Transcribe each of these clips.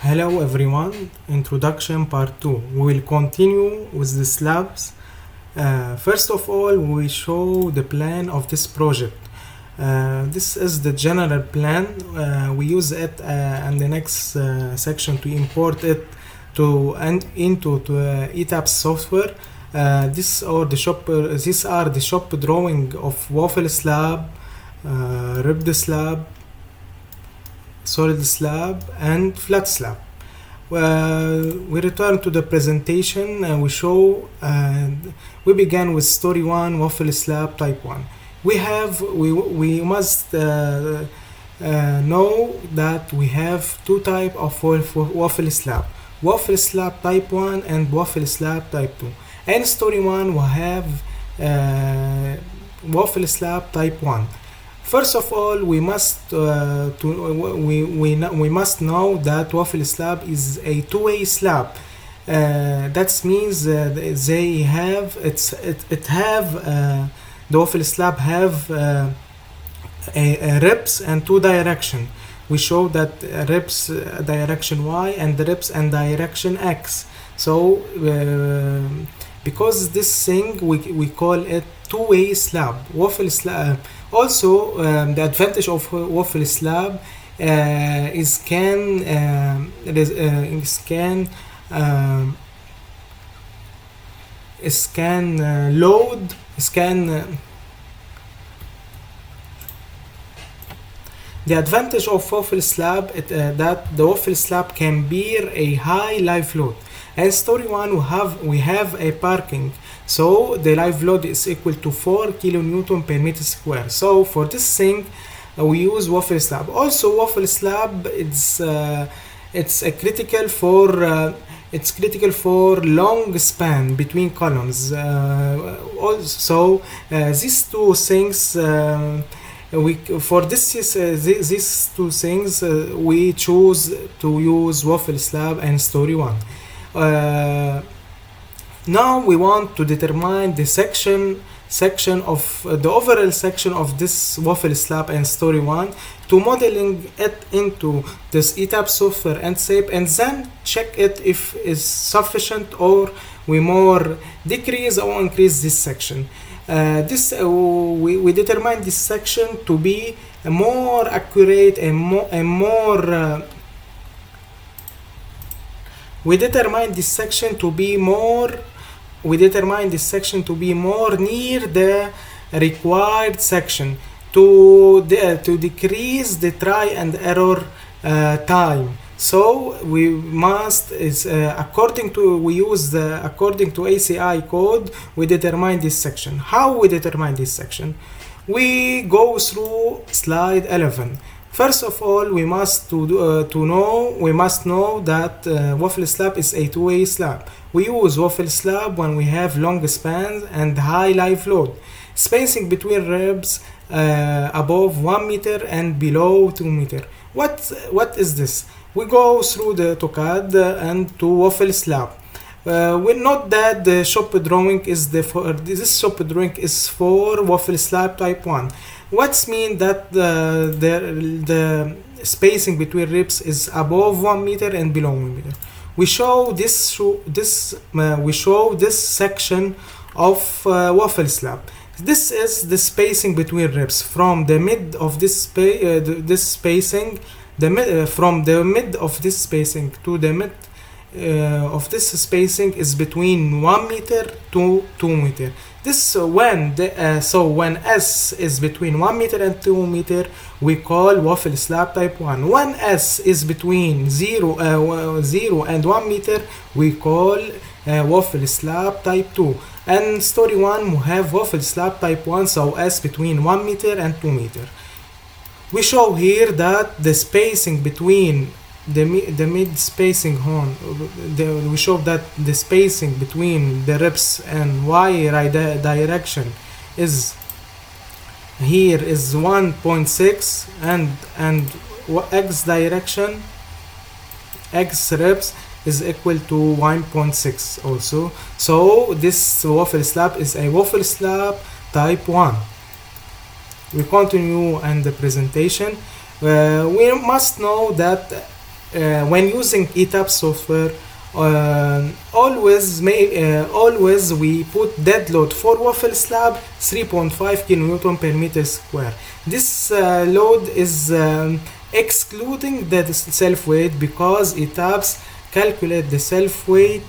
Hello everyone, introduction part 2. We will continue with the slabs. First of all, we show the plan of this project. This is the general plan. We use it in the next section to import it into Etabs software. These are the shop drawing of Waffle slab, ribbed slab, solid slab and flat slab. We return to the presentation. We began with story 1, Waffle slab type 1. We must know that we have two type of waffle slab type 1 and waffle slab type 2. And story 1 we have waffle slab type 1. First of all, we must know that waffle slab is a two-way slab. That means the waffle slab have a ribs and two direction. We show that ribs direction Y and the ribs and direction X. So because this thing we call it two-way slab, waffle slab. Also, the advantage of waffle slab is can load. The advantage of waffle slab is that the waffle slab can bear a high live load. And story 1 we have a parking, so the live load is equal to 4 kilonewton per meter square. So for this thing we use waffle slab. Also waffle slab it's critical for long span between columns. Also these two things these two things we choose to use waffle slab and story 1. Now we want to determine the section of the overall section of this waffle slab and story 1 to modeling it into this Etabs software and save, and then check it if it's sufficient or we more decrease or increase this section. We determine this section to be more accurate and we determine this section to be more near the required section to decrease the try and error time. So we must according to ACI code we determine this section. How we determine this section? We go through slide 11. First of all, we must know that waffle slab is a two-way slab. We use waffle slab when we have long spans and high live load. Spacing between ribs above 1 meter and below 2 meter. What is this? We go through the AutoCAD and to waffle slab. We note that the shop drawing is for waffle slab type 1. What's mean that the spacing between ribs is above 1 meter and below 1 meter. We show this section of waffle slab. This is the spacing between ribs from the mid of this spacing. From the mid of this spacing to the mid of this spacing is between 1 meter to 2 meter. This when S is between 1 meter and 2 meter, we call waffle slab type 1. When S is between 0 and 1 meter, we call waffle slab type 2. And story 1 we have waffle slab type 1, so S between 1 meter and 2 meter. We show here that the spacing between the mid spacing horn, we show that the spacing between the ribs and Y direction is here is 1.6 and X direction, X ribs is equal to 1.6 also. So this waffle slab is a waffle slab type 1. We continue in the presentation. We must know that when using Etabs software, always we put dead load for Waffle Slab 3.5 kN per meter square. This load is excluding the self weight, because Etabs calculate the self weight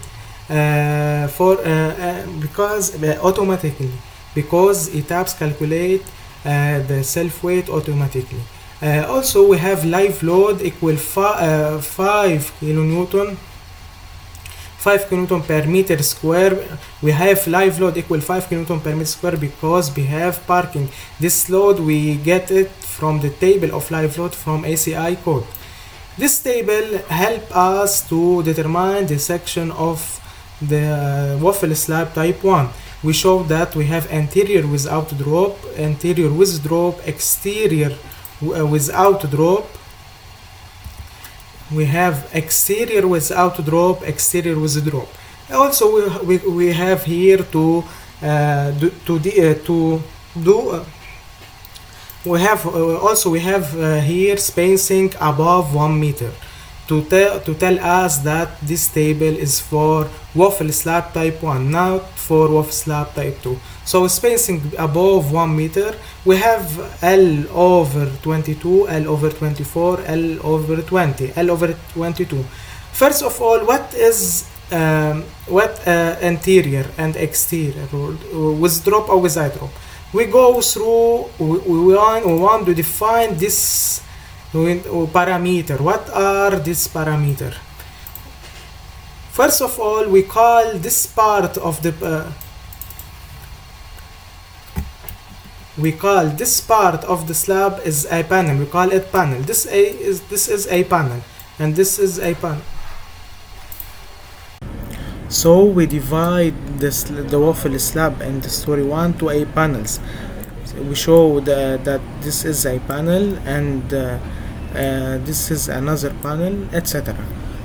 automatically, because Etabs calculate the self weight automatically. Also we have live load equal 5 kilonewton 5 kilonewton per meter square. We have live load equal 5 kilonewton per meter square because we have parking. This load we get it from the table of live load from ACI code. This table help us to determine the section of the Waffle Slab type 1. We show that we have anterior without drop, anterior with drop, exterior without drop. We have exterior without drop, exterior with drop. Also we have here we have here spacing above 1 meter to tell us that this table is for Waffle Slab type 1, not for Waffle Slab type 2. So spacing above 1 meter, we have L over 22, L over 24, L over 20, L over 22. First of all, what is anterior and exterior, with drop or without drop? We go through, we want to define this parameter. What are these parameter? First of all, we call this part of the slab is a panel. We call it panel. This is a panel, and this is a panel. So we divide the Waffle Slab in the story 1 to a panels. So we show that this is a panel, and this is another panel, etc.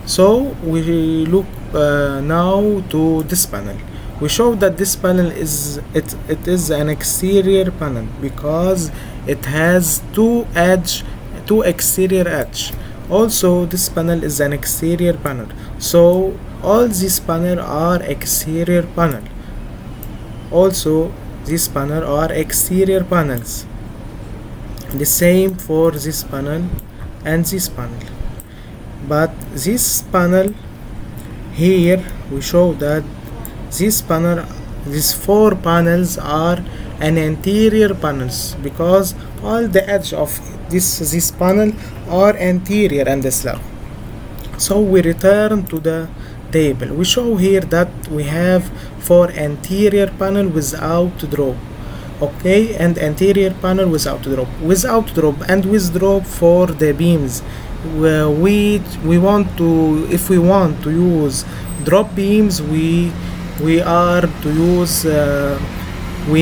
So we look now to this panel. We show that this panel is an exterior panel because it has two exterior edge. Also, this panel is an exterior panel. So all these panel are exterior panel. Also, these panel are exterior panels. The same for this panel and this panel. But this panel here, we show that these 4 panels are an interior panels because all the edge of this panel are anterior and the slab. So we return to the table. We show here that we have 4 anterior panel without drop, okay, and anterior panel without drop, and with drop for the beams. We want to, if we want to use drop beams, we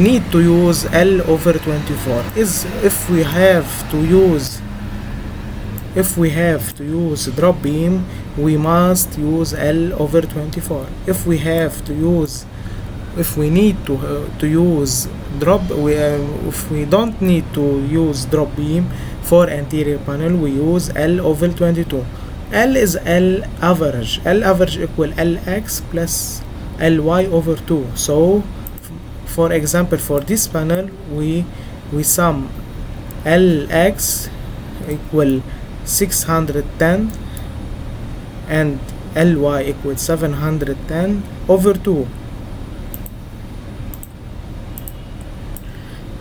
need to use L over 24. If we have to use drop beam, we must use L over 24. If we don't need to use drop beam for anterior panel, we use L over 22. L is L average. L average equal Lx plus Ly over 2. So for example, for this panel we sum Lx equal 610 and Ly equal 710 over 2.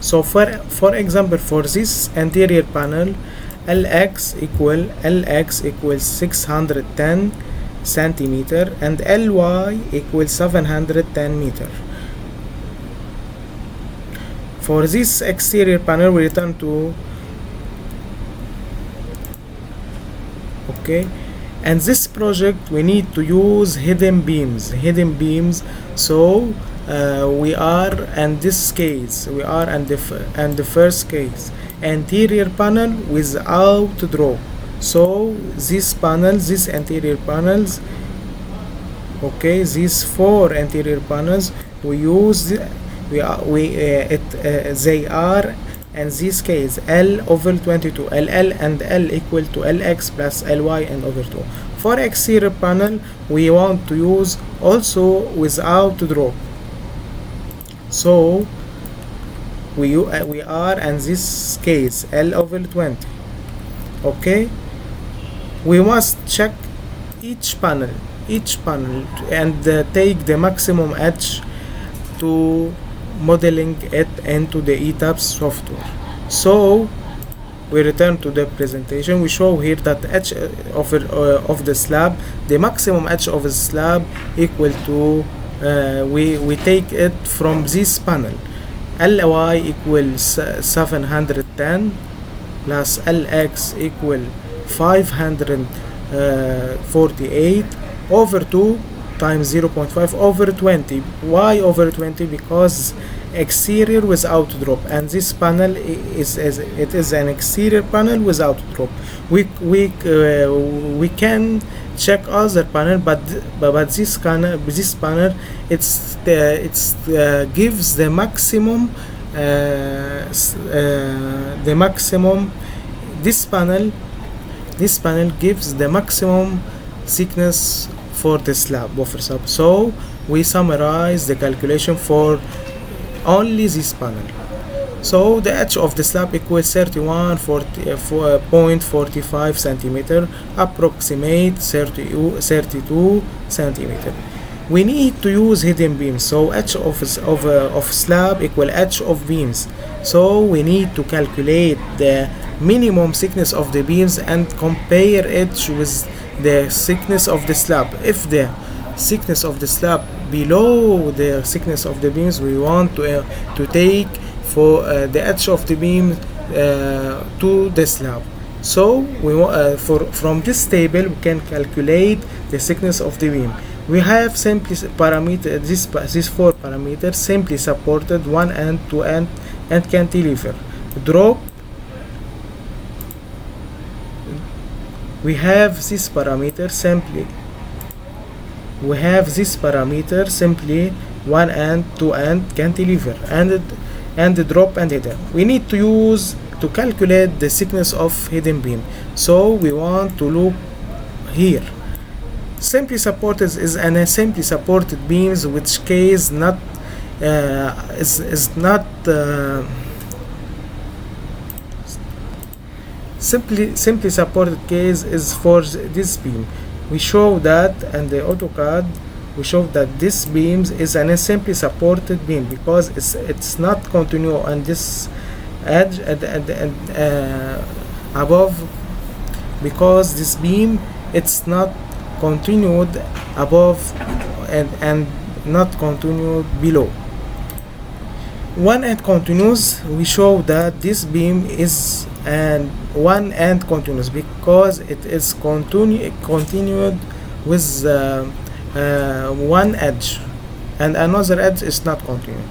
So for example, for this anterior panel, Lx equals 610 centimeter and Ly equals 710 meter. For this exterior panel, we return to, okay, and this project we need to use hidden beams. So we are in this case, we are in the first case, anterior panel without drop. So these anterior panels, okay, these 4 anterior panels, we use they are in this case L over 22, LL and L equal to LX plus LY and over 2. For exterior panel we want to use also without drop, so we are in this case L over 20. Okay, we must check each panel and take the maximum edge to modeling it into the Etabs software. So we return to the presentation. We show here that edge of the slab, the maximum edge of the slab equal to we take it from this panel. Ly equals 710 plus Lx equal 548 over 2 times 0.5 over 20. Why over 20? Because exterior without drop, and this panel is an exterior panel without drop. We can check other panel, but this panel gives the maximum this panel gives the maximum thickness for the slab, waffle slab. So we summarize the calculation for only this panel. So the edge of the slab equals 31.45 centimeter, approximate 32 centimeter. We need to use hidden beams, so edge of slab equal edge of beams. So we need to calculate the minimum thickness of the beams and compare it with the thickness of the slab. If the thickness of the slab below the thickness of the beams, we want to take for the edge of the beam to the slab. So we from this table we can calculate the thickness of the beam. We have simply parameter these 4 parameters simply supported, 1 end, 2 end, and cantilever. Drop, we have this parameter simply 1 end, 2 end, cantilever, and the drop and hidden. We need to use to calculate the thickness of hidden beam. So we want to look here. Simply supported is an simply supported beams, which case not is not simply supported case is for this beam. We show that, and the AutoCAD we show that this beams is an simply supported beam because it's not continuous on this edge and above, because this beam it's not continued above and not continued below. One end continuous, we show that this beam is an one end continuous because it is continued with one edge and another edge is not continued.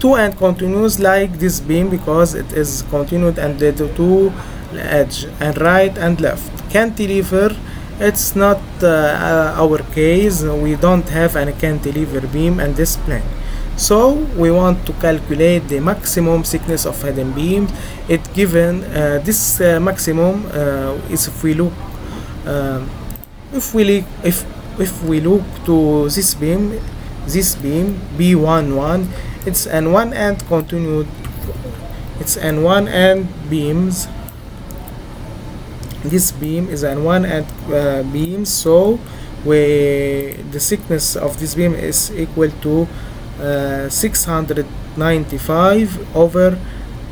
Two end continuous like this beam because it is continued and the two edge and right and left. Cantilever, it's not our case. We don't have any cantilever beam in this plane. So we want to calculate the maximum thickness of hidden beam. It given this maximum is if we look to this beam B11, it's an one end continued. It's an one end beams. This beam is an one end beam, so the thickness of this beam is equal to 695 over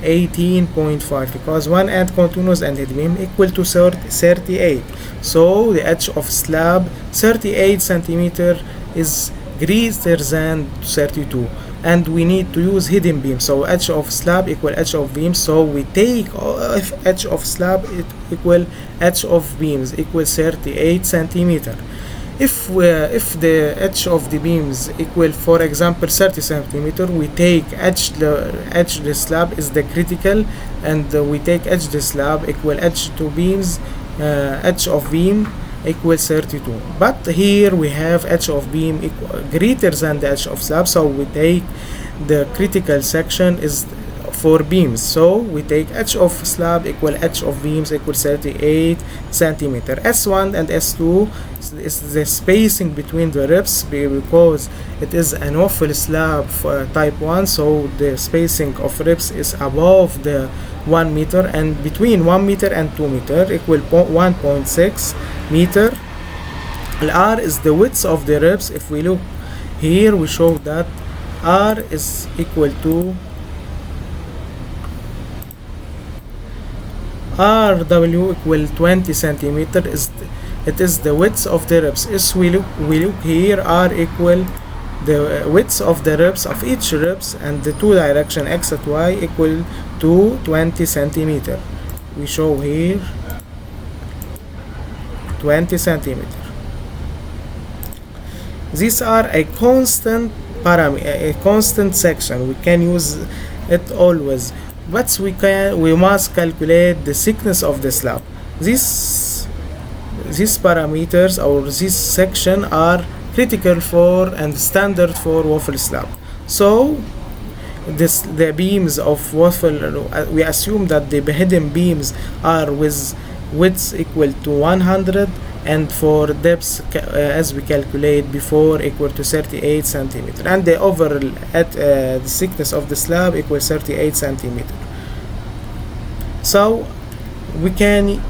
18.5 because one end continuous and head beam equal to 38. So the edge of slab 38 centimeter is greater than 32, and we need to use hidden beam. So edge of slab equal edge of beam. So we take edge of slab equal edge of beams equal 38 centimeter. If the edge of the beams equal, for example, 30 centimeter, we take edge the slab is the critical, and we take edge the slab equal edge to beams, edge of beam equal 32. But here we have edge of beam equal greater than the edge of slab, so we take the critical section is for beams. So we take h of slab equal h of beams equal 38 centimeter. S1 and S2 is the spacing between the ribs because it is an waffle slab type 1, so the spacing of ribs is above the 1 meter, and between 1 meter and 2 meter equal 1.6 meter. R is the width of the ribs. If we look here, we show that R is equal to RW equal 20 centimeter. It is the width of the ribs. If we look here, R equal the width of the ribs of each ribs, and the two direction x and y equal to 20 centimeter. We show here 20 centimeter. These are a constant a constant section. We can use it always, but we must calculate the thickness of the slab. These parameters or this section are critical for and standard for waffle slab. So the beams of waffle, we assume that the hidden beams are with width equal to 100, and for depth as we calculate before equal to 38 centimeter, and the overall the thickness of the slab equals 38 centimeter. So we can